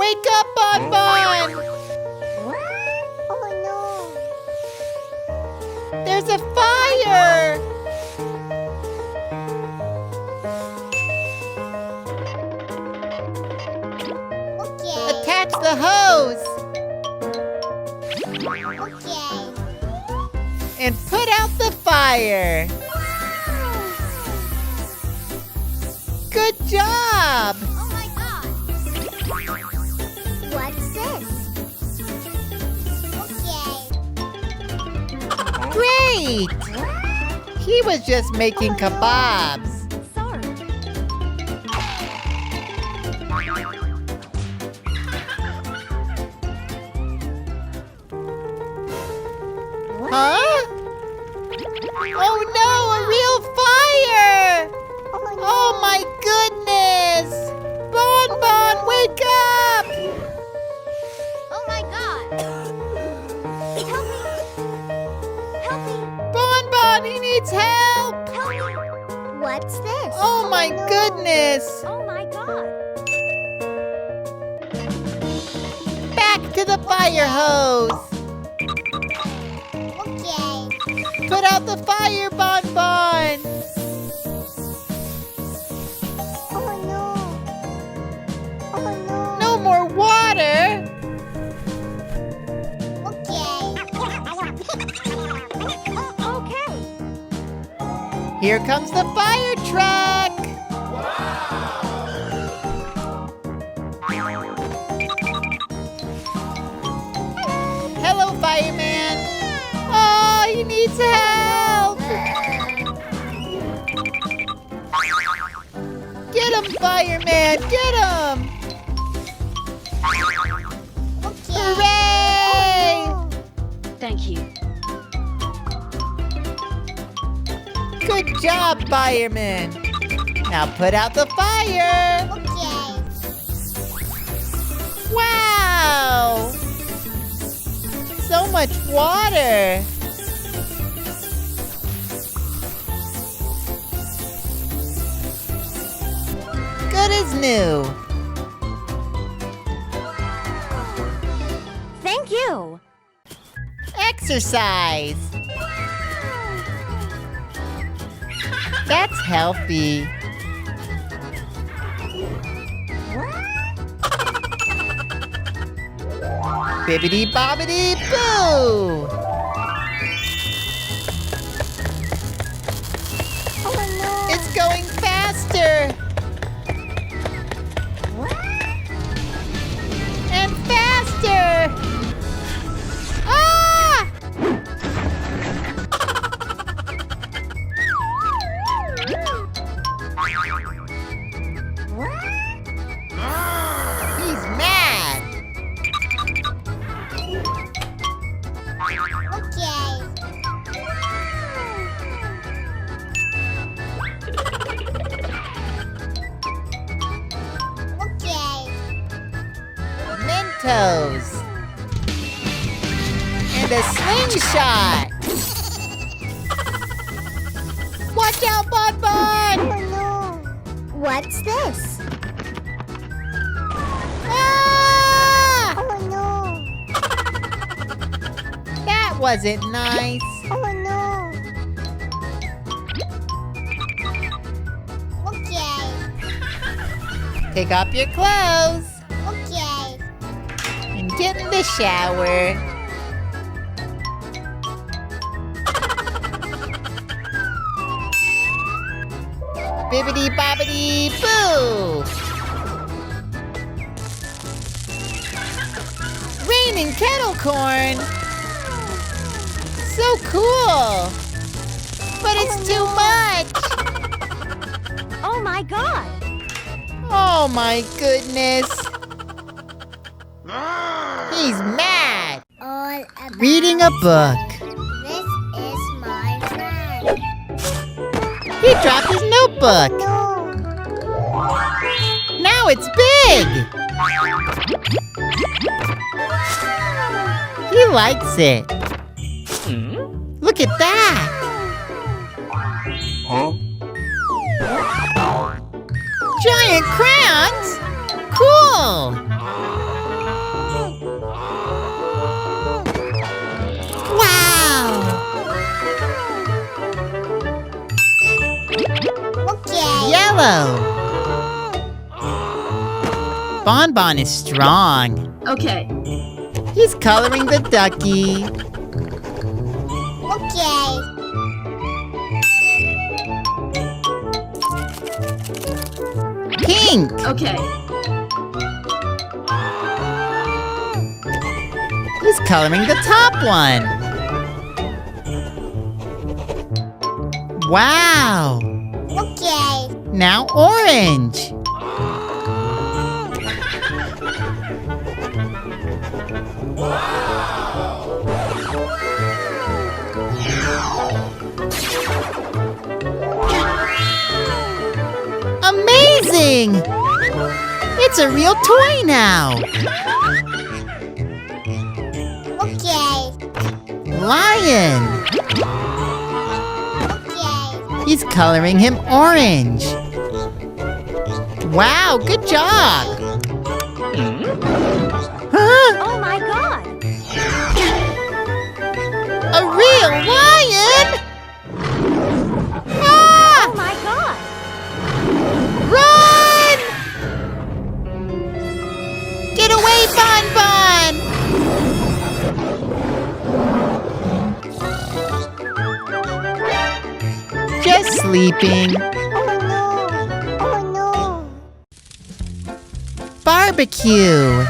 Wake up, Bon Bon! Oh no! There's a fire! Okay. Attach the hose Okay. and put out the fire. Good job! Oh my God! What's this? Okay. Great! He was just making kebabs. Sorry. Huh? Oh no, a real fire! Oh my goodness! Bon Bon, wake up! Oh my God! Help me! Help me! Bon Bon, he needs help! Help me! What's this? Oh my no. goodness! Oh my God! Back to the fire hose! Okay. Put out the fire, Bon Bon! Oh no! Oh no! No more water! Okay. Okay. Here comes the fire truck! Hello, fireman! Oh, he needs help! Get him, fireman! Get him! Okay. Hooray! Thank you. Good job, fireman! Now put out the fire! Okay. Wow! So much water! Good as new! Thank you. Exercise! That's healthy. Bibbidi bobbidi boo! Oh no! It's going faster! And faster! Ah! He's mad! Okay. Okay. Mentos! And a slingshot! Watch out, Bon Bon! Oh no! What's this? Ah! Oh no! That wasn't nice. Oh no! Okay. Take off your clothes Okay. and get in the shower. Bibbidi bobbidi boo! Raining kettle corn! So cool! But it's too much! Oh my God! Oh my goodness! He's mad! All about Reading a book. This is my friend. He dropped his notebook! No! Now it's big! He likes it. Look at that! Huh? Giant crayons? Cool! yellow. Bonbon is strong. Okay. He's coloring the ducky. Okay. Pink. Okay. He's coloring the top one. Wow. Okay. Now orange. Amazing! It's a real toy now. Okay. Lion. Okay. He's coloring him orange. Wow, good job. Huh? Oh my God. A real lion? Ah! Oh my God. Run! Get away, Bonbon! Just sleeping. Oh no. Oh no. Barbecue.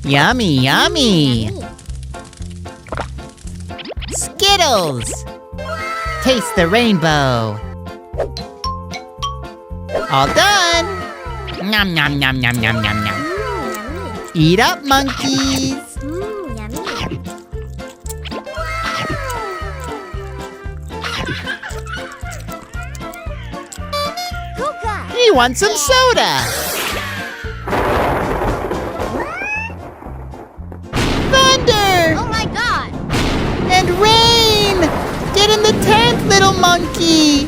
Yummy, yummy. Skittles. Taste the rainbow. All done. Nom nom nom nom nom nom nom. Eat up, monkeys. Yummy. Kuka. He wants some soda. Thunder Oh my God. and rain. Get in the tent, little monkey.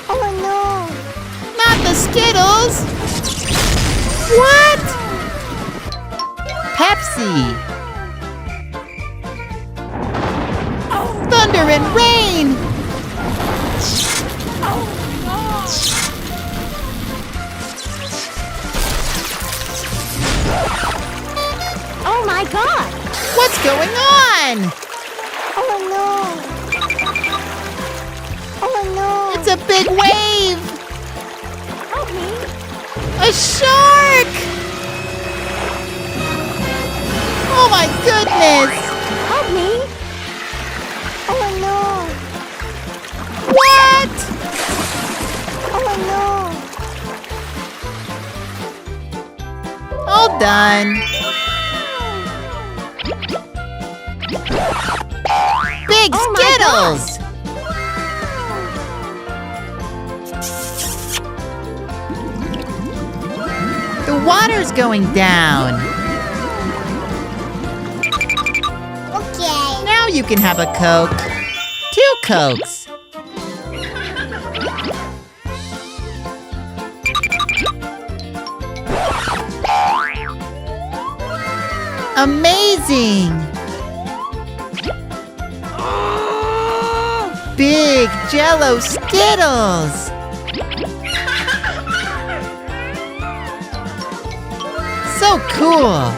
Oh no. Not the Skittles. What? Pepsi. Thunder and rain. Oh my God. What's going on? Oh no. Oh no. It's a big wave. Help me. A shark. Oh my goodness. Help me. Oh no. What? Oh no. All done. Big Oh my Skittles. The water's going down. Okay. Now you can have a Coke. 2 Cokes. Amazing! Big Jello Skittles! So cool!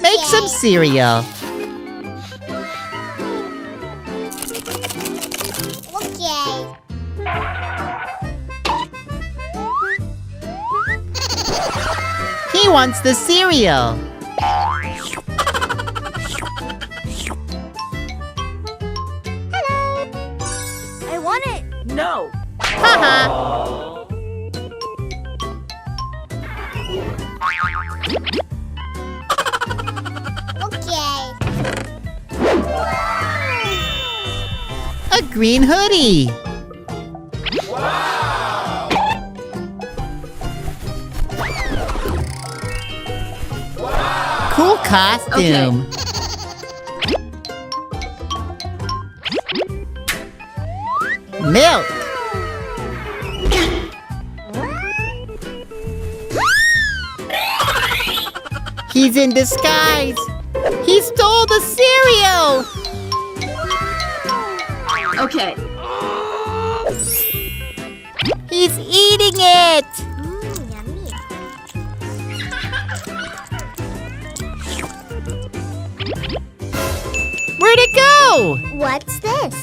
Make some cereal. Okay. He wants the cereal. I want it. No. Haha! Okay. A green hoodie. Cool costume. Milk. He's in disguise. He stole the cereal. Okay. He's eating it. Yummy. Where'd it go? What's this?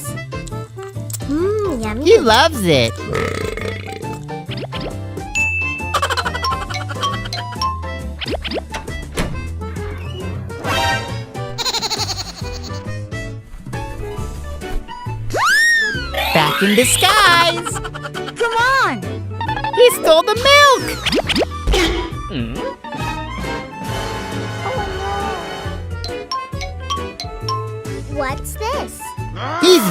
Yummy. He loves it. Back in disguise. Come on. He stole the milk. What's this? He's